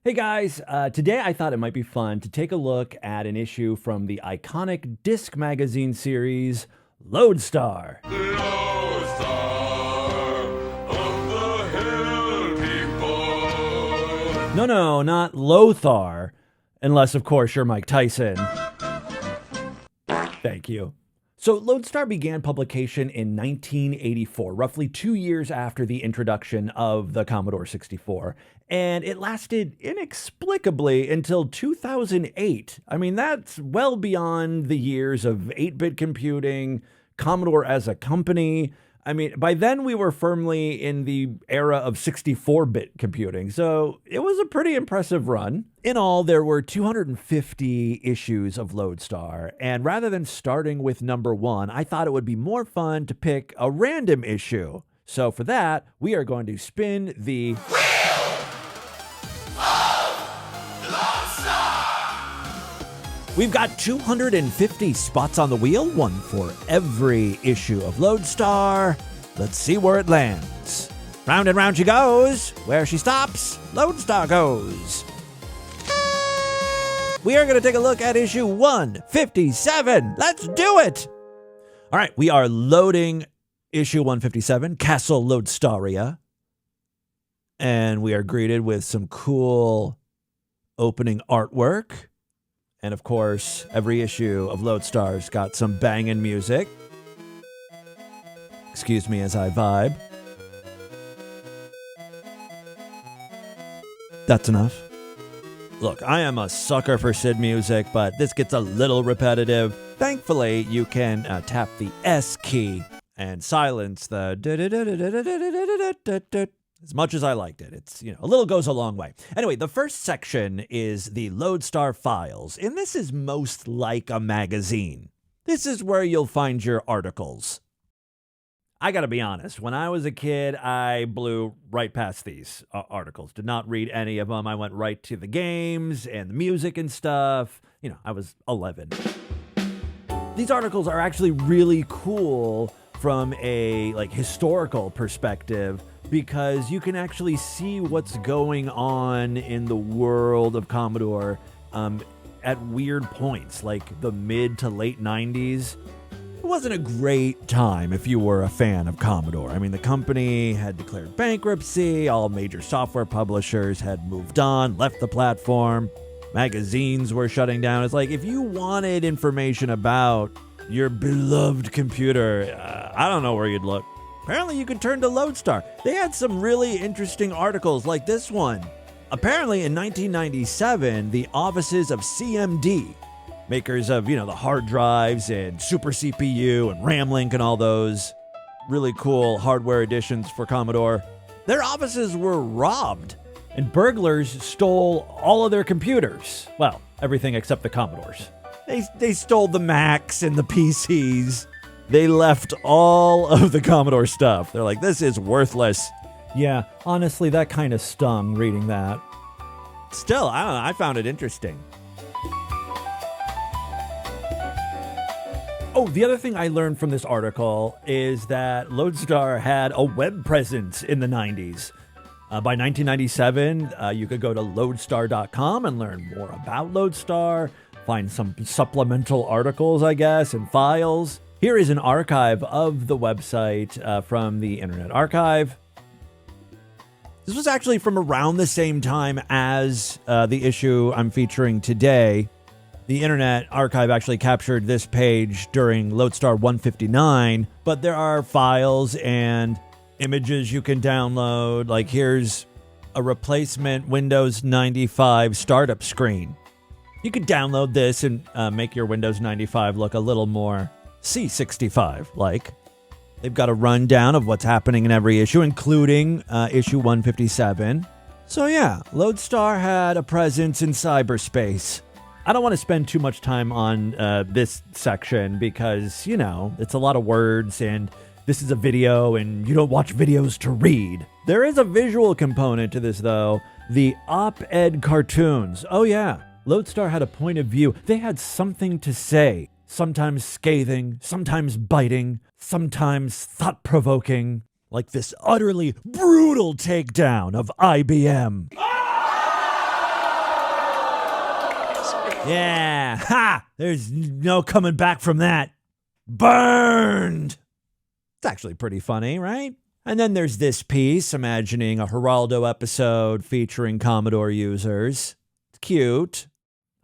Hey guys, today I thought it might be fun to take a look at an issue from the iconic disc magazine series, Loadstar. Loadstar of the hill people. No, not Lothar, unless of course you're Mike Tyson. Thank you. So Loadstar began publication in 1984, roughly 2 years after the introduction of the Commodore 64, and it lasted inexplicably until 2008. I mean, that's well beyond the years of 8-bit computing, Commodore as a company. I mean, by then we were firmly in the era of 64-bit computing, so it was a pretty impressive run. In all, there were 250 issues of Loadstar, and rather than starting with number 1, I thought it would be more fun to pick a random issue. So for that, we are going to spin the Wheel of Loadstar. We've got 250 spots on the wheel, one for every issue of Loadstar. Let's see where it lands. Round and round she goes. Where she stops, Loadstar goes. We are going to take a look at issue 157. Let's do it. All right, we are loading issue 157, Castle Loadstaria. And we are greeted with some cool opening artwork. And of course, every issue of Loadstar's got some banging music. Excuse me as I vibe. That's enough. Look, I am a sucker for SID music, but this gets a little repetitive. Thankfully, you can tap the S key and silence the as much as I liked it. It's, a little goes a long way. Anyway, the first section is the Loadstar Files, and this is most like a magazine. This is where you'll find your articles. I gotta be honest, when I was a kid, I blew right past these articles. Did not read any of them. I went right to the games and the music and stuff. I was 11. These articles are actually really cool from a historical perspective, because you can actually see what's going on in the world of Commodore at weird points, like the mid to late 90s. It wasn't a great time if you were a fan of Commodore. I mean, the company had declared bankruptcy, all major software publishers had moved on, left the platform, magazines were shutting down. It's like, if you wanted information about your beloved computer, I don't know where you'd look. Apparently you could turn to Loadstar. They had some really interesting articles like this one. Apparently in 1997, the offices of CMD, makers of, the hard drives and Super CPU and RAM-Link and all those really cool hardware additions for Commodore, their offices were robbed and burglars stole all of their computers. Well, everything except the Commodores. They stole the Macs and the PCs. They left all of the Commodore stuff. They're like, this is worthless. Yeah, honestly, that kind of stung reading that. Still, I don't know, I found it interesting. Oh, the other thing I learned from this article is that Loadstar had a web presence in the 90s. By 1997, you could go to loadstar.com and learn more about Loadstar, find some supplemental articles, I guess, and files. Here is an archive of the website from the Internet Archive. This was actually from around the same time as the issue I'm featuring today. The Internet Archive actually captured this page during Loadstar 159, but there are files and images you can download. Like, here's a replacement Windows 95 startup screen. You could download this and make your Windows 95 look a little more C65-like. They've got a rundown of what's happening in every issue, including issue 157. So yeah, Loadstar had a presence in cyberspace. I don't want to spend too much time on this section because, it's a lot of words and this is a video and you don't watch videos to read. There is a visual component to this, though. The op-ed cartoons. Oh yeah, Loadstar had a point of view. They had something to say. Sometimes scathing, sometimes biting, sometimes thought-provoking, like this utterly brutal takedown of IBM. Yeah, ha! There's no coming back from that. Burned! It's actually pretty funny, right? And then there's this piece, imagining a Geraldo episode featuring Commodore users. It's cute.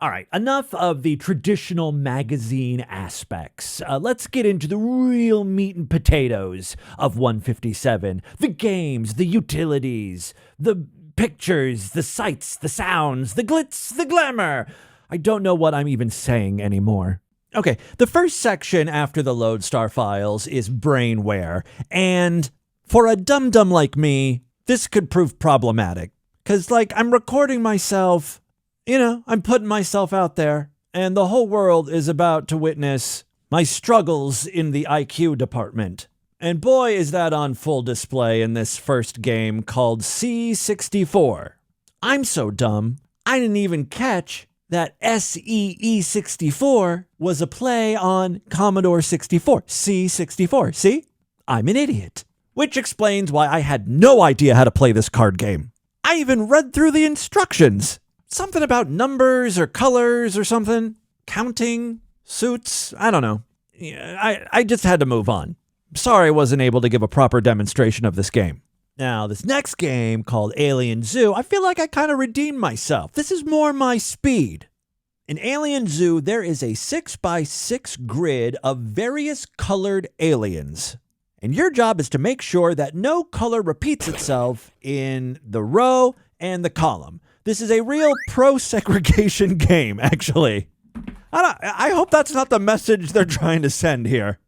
All right, enough of the traditional magazine aspects. Let's get into the real meat and potatoes of 157. The games, the utilities, the pictures, the sights, the sounds, the glitz, the glamour. I don't know what I'm even saying anymore. Okay, the first section after the Loadstar Files is Brainware, and for a dum-dum like me, this could prove problematic. Because, I'm recording myself, I'm putting myself out there, and the whole world is about to witness my struggles in the IQ department. And boy, is that on full display in this first game called C64. I'm so dumb, I didn't even catch that SEE64 was a play on Commodore 64, C64. See? I'm an idiot. Which explains why I had no idea how to play this card game. I even read through the instructions. Something about numbers or colors or something. Counting, suits, I don't know. I just had to move on. Sorry I wasn't able to give a proper demonstration of this game. Now, this next game, called Alien Zoo, I feel like I kind of redeemed myself. This is more my speed. In Alien Zoo, there is a 6x6 grid of various colored aliens. And your job is to make sure that no color repeats itself in the row and the column. This is a real pro-segregation game, actually. I hope that's not the message they're trying to send here.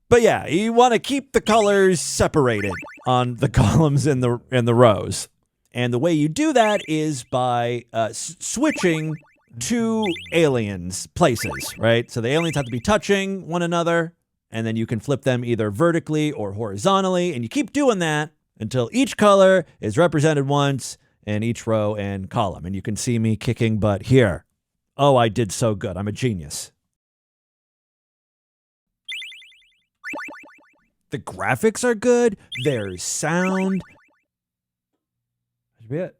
But yeah, you want to keep the colors separated on the columns and the rows. And the way you do that is by switching two aliens' places, right? So the aliens have to be touching one another, and then you can flip them either vertically or horizontally, and you keep doing that until each color is represented once in each row and column. And you can see me kicking butt here. Oh, I did so good. I'm a genius. The graphics are good. There's sound. That should be it.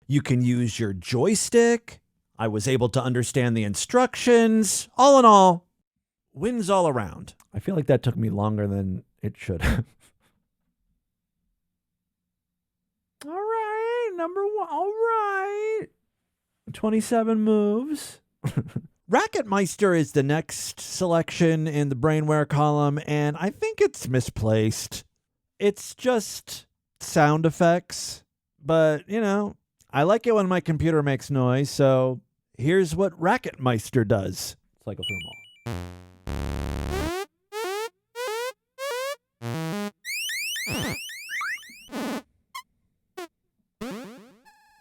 You can use your joystick. I was able to understand the instructions. All in all, wins all around. I feel like that took me longer than it should have. All right, number one. All right. 27 moves. Racketmeister is the next selection in the Brainware column, and I think it's misplaced. It's just sound effects, but, I like it when my computer makes noise, so here's what Racketmeister does. Cycle through them all.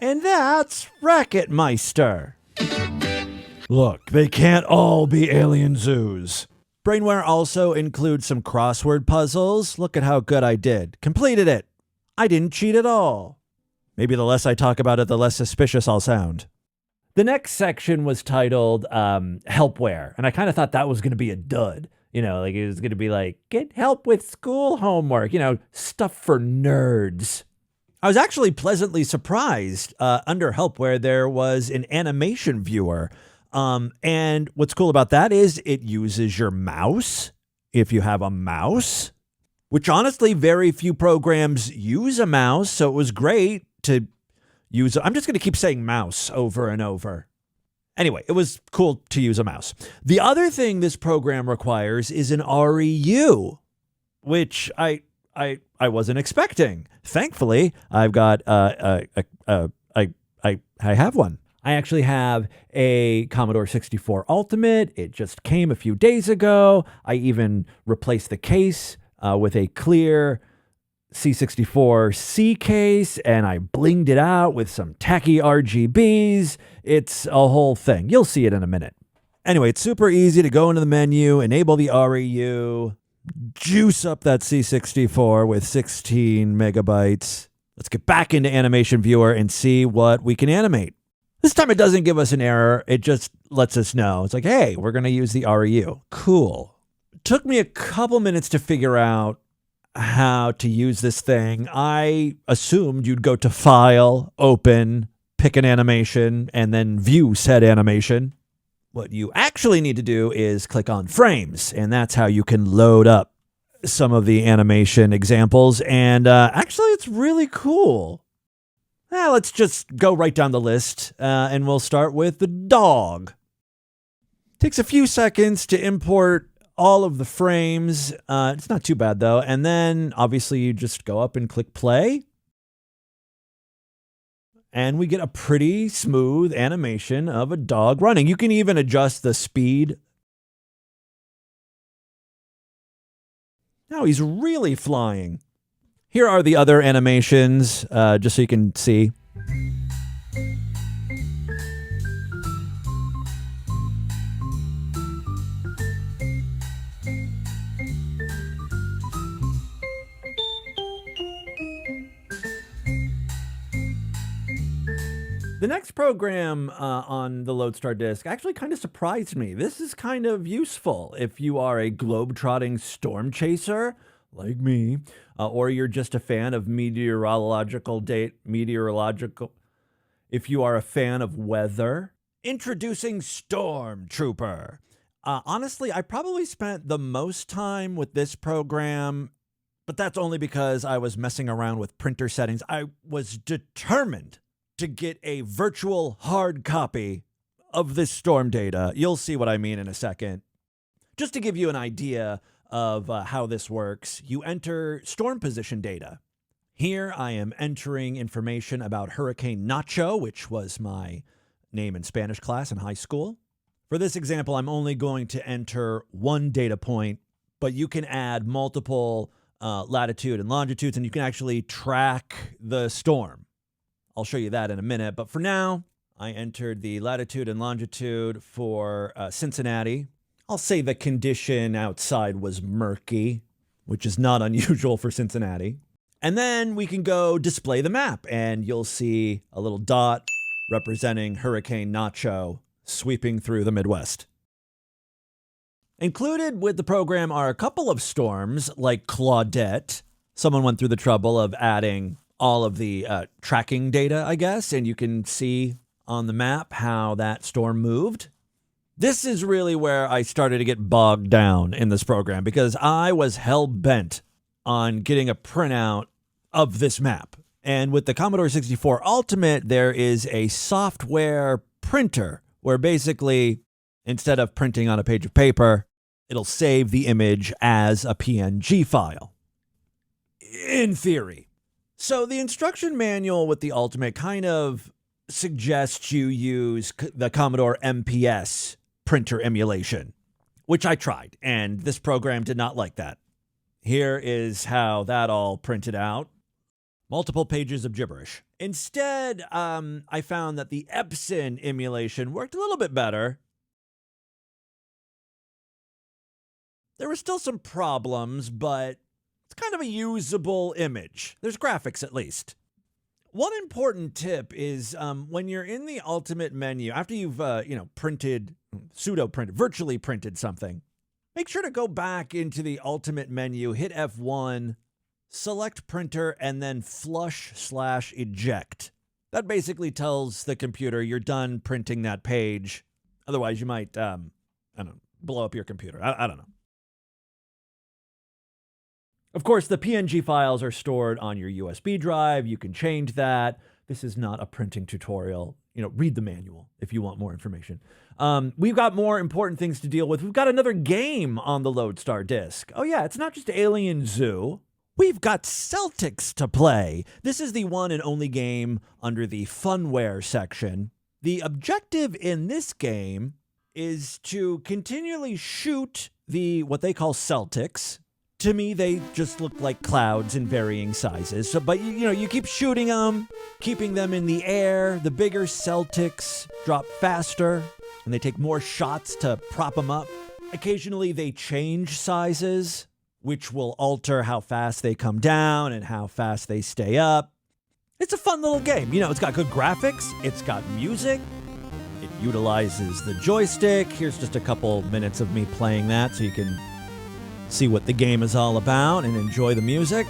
And that's Racketmeister. Look, they can't all be alien zoos. Brainware also includes some crossword puzzles. Look at how good I did. Completed it. I didn't cheat at all. Maybe the less I talk about it, the less suspicious I'll sound. The next section was titled Helpware, and I kind of thought that was going to be a dud. It was going to be get help with school homework, stuff for nerds. I was actually pleasantly surprised. Under Helpware, there was an animation viewer. And what's cool about that is it uses your mouse, if you have a mouse, which honestly, very few programs use a mouse. So it was great to use. I'm just going to keep saying mouse over and over. Anyway, it was cool to use a mouse. The other thing this program requires is an REU, which I wasn't expecting. Thankfully, I've got I have one. I actually have a Commodore 64 Ultimate. It just came a few days ago. I even replaced the case with a clear C64C case, and I blinged it out with some tacky RGBs. It's a whole thing. You'll see it in a minute. Anyway, it's super easy to go into the menu, enable the REU, juice up that C64 with 16 megabytes. Let's get back into Animation Viewer and see what we can animate. This time it doesn't give us an error. It just lets us know. It's like, hey, we're going to use the REU. Cool. It took me a couple minutes to figure out how to use this thing. I assumed you'd go to File, Open, pick an animation, and then view said animation. What you actually need to do is click on frames, and that's how you can load up some of the animation examples. And actually, it's really cool. Let's just go right down the list, and we'll start with the dog. Takes a few seconds to import all of the frames. It's not too bad, though. And then, obviously, you just go up and click play. And we get a pretty smooth animation of a dog running. You can even adjust the speed. Now he's really flying. Here are the other animations, just so you can see. The next program on the Loadstar disk actually kind of surprised me. This is kind of useful if you are a globe-trotting storm chaser, like me, or you're just a fan of meteorological. If you are a fan of weather. Introducing Stormtrooper. Honestly, I probably spent the most time with this program, but that's only because I was messing around with printer settings. I was determined to get a virtual hard copy of this storm data. You'll see what I mean in a second. Just to give you an idea of how this works, you enter storm position data. Here I am entering information about Hurricane Nacho, which was my name in Spanish class in high school. For this example, I'm only going to enter one data point, but you can add multiple latitude and longitudes, and you can actually track the storm. I'll show you that in a minute, but for now, I entered the latitude and longitude for Cincinnati. I'll say the condition outside was murky, which is not unusual for Cincinnati. And then we can go display the map, and you'll see a little dot representing Hurricane Nacho sweeping through the Midwest. Included with the program are a couple of storms like Claudette. Someone went through the trouble of adding all of the tracking data, I guess, and you can see on the map how that storm moved. This is really where I started to get bogged down in this program because I was hell-bent on getting a printout of this map. And with the Commodore 64 Ultimate, there is a software printer where basically, instead of printing on a page of paper, it'll save the image as a PNG file. In theory. So the instruction manual with the Ultimate kind of suggests you use the Commodore MPS printer emulation, which I tried, and this program did not like that. Here is how that all printed out. Multiple pages of gibberish. Instead, I found that the Epson emulation worked a little bit better. There were still some problems, but it's kind of a usable image. There's graphics, at least. One important tip is when you're in the Ultimate menu, after you've printed, virtually printed something, make sure to go back into the Ultimate menu, hit F1, select printer, and then flush/eject. That basically tells the computer you're done printing that page. Otherwise, you might, blow up your computer. I don't know. Of course, the PNG files are stored on your USB drive. You can change that. This is not a printing tutorial. Read the manual if you want more information. We've got more important things to deal with. We've got another game on the Loadstar disk. Oh yeah, it's not just Alien Zoo. We've got Celtics to play. This is the one and only game under the Funware section. The objective in this game is to continually shoot what they call Celtics. To me, they just look like clouds in varying sizes. But you keep shooting them, keeping them in the air. The bigger Celtics drop faster, and they take more shots to prop them up. Occasionally, they change sizes, which will alter how fast they come down and how fast they stay up. It's a fun little game. It's got good graphics. It's got music. It utilizes the joystick. Here's just a couple minutes of me playing that so you can see what the game is all about and enjoy the music.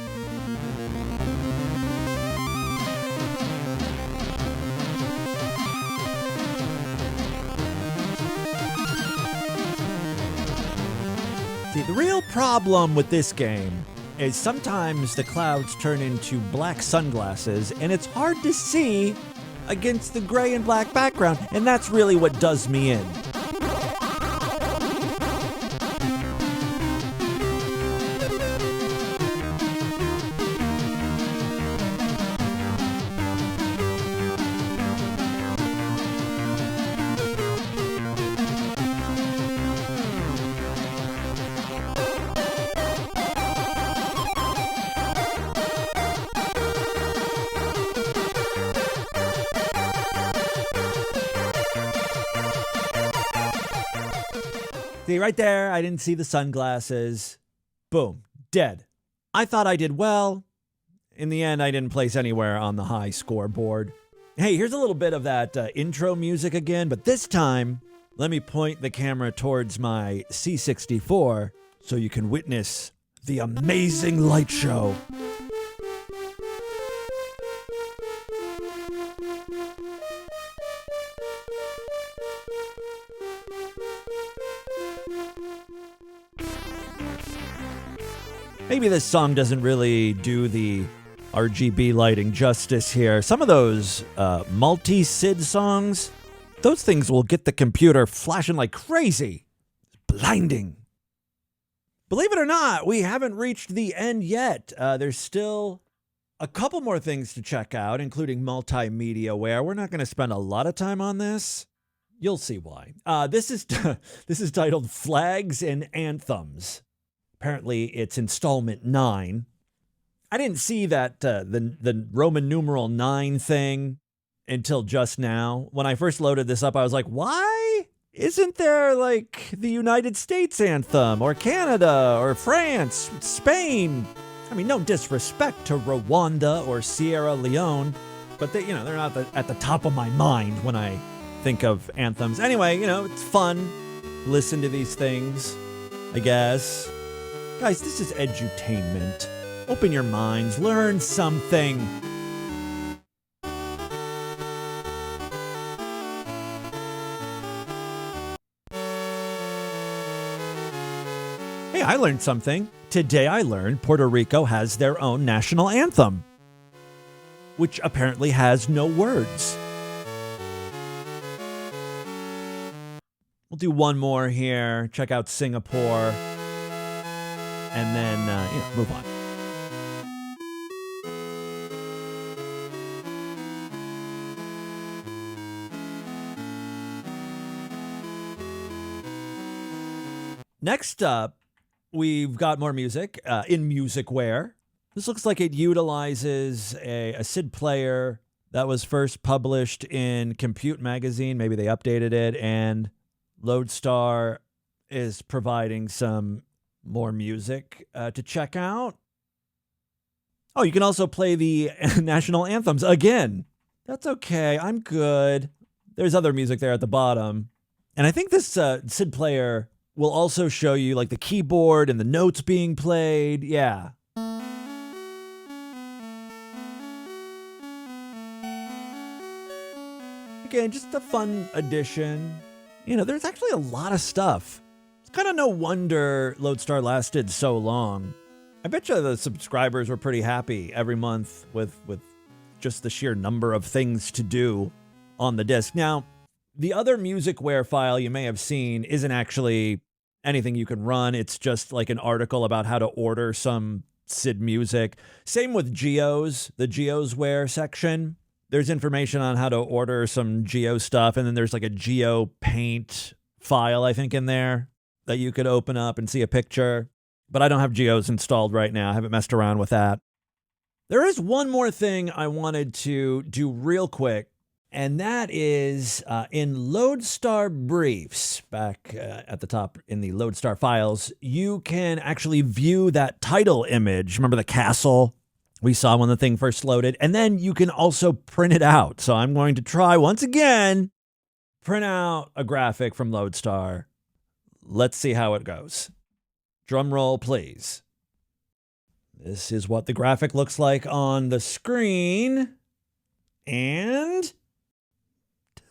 See, the real problem with this game is sometimes the clouds turn into black sunglasses, and it's hard to see against the gray and black background, and that's really what does me in. See, right there, I didn't see the sunglasses. Boom, dead. I thought I did well. In the end, I didn't place anywhere on the high scoreboard. Hey, here's a little bit of that intro music again, but this time, let me point the camera towards my C64 so you can witness the amazing light show. Maybe this song doesn't really do the RGB lighting justice here. Some of those multi-SID songs, those things will get the computer flashing like crazy. Blinding. Believe it or not, we haven't reached the end yet. There's still a couple more things to check out, including Multimedia. We're not going to spend a lot of time on this. You'll see why. This is titled Flags and Anthems. Apparently, it's installment 9. I didn't see that the Roman numeral 9 thing until just now. When I first loaded this up, I was like, why isn't there like the United States anthem or Canada or France, Spain? I mean, no disrespect to Rwanda or Sierra Leone, but they're not at the top of my mind when I think of anthems. Anyway, it's fun. Listen to these things, I guess. Guys, this is edutainment. Open your minds, learn something. Hey, I learned something. Today I learned Puerto Rico has their own national anthem, which apparently has no words. We'll do one more here. Check out Singapore. And then, move on. Next up, we've got more music in Musicware. This looks like it utilizes a SID player that was first published in Compute magazine. Maybe they updated it, and Loadstar is providing some more music to check out. Oh, you can also play the national anthems again. That's okay. I'm good. There's other music there at the bottom. And I think this SID player will also show you like the keyboard and the notes being played. Yeah. Again, just a fun addition. There's actually a lot of stuff. It's kind of no wonder Loadstar lasted so long. I bet you the subscribers were pretty happy every month with just the sheer number of things to do on the disc. Now, the other Musicware file you may have seen isn't actually anything you can run. It's just like an article about how to order some SID music. Same with Geos, the Geosware section. There's information on how to order some Geo stuff, and then there's like a Geo Paint file, I think, in there that you could open up and see a picture. But I don't have Geos installed right now. I haven't messed around with that. There is one more thing I wanted to do real quick, and that is in Loadstar Briefs, back at the top in the Loadstar Files, you can actually view that title image. Remember the castle we saw when the thing first loaded? And then you can also print it out. So I'm going to try once again, print out a graphic from Loadstar. Let's see how it goes. Drum roll, please. This is what the graphic looks like on the screen. And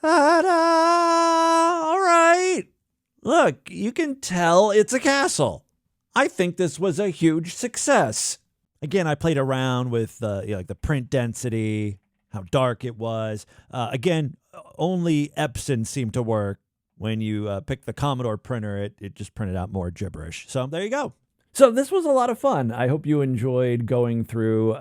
ta-da! All right. Look, you can tell it's a castle. I think this was a huge success. Again, I played around with like the print density, how dark it was. Again, only Epson seemed to work. When you pick the Commodore printer, it just printed out more gibberish. So there you go. So this was a lot of fun. I hope you enjoyed going through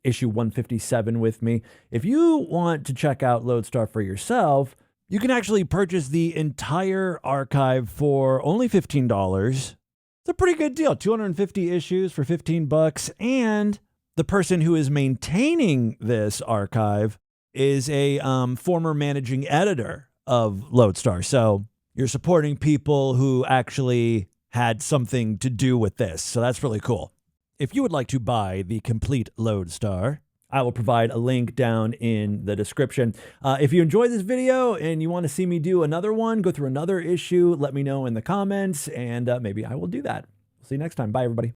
issue 157 with me. If you want to check out Loadstar for yourself, you can actually purchase the entire archive for only $15. It's a pretty good deal. 250 issues for $15. And the person who is maintaining this archive is a former managing editor of Loadstar. So you're supporting people who actually had something to do with this. So that's really cool. If you would like to buy the complete Loadstar, I will provide a link down in the description. If you enjoyed this video and you want to see me do another one, go through another issue, let me know in the comments, and maybe I will do that. See you next time. Bye, everybody.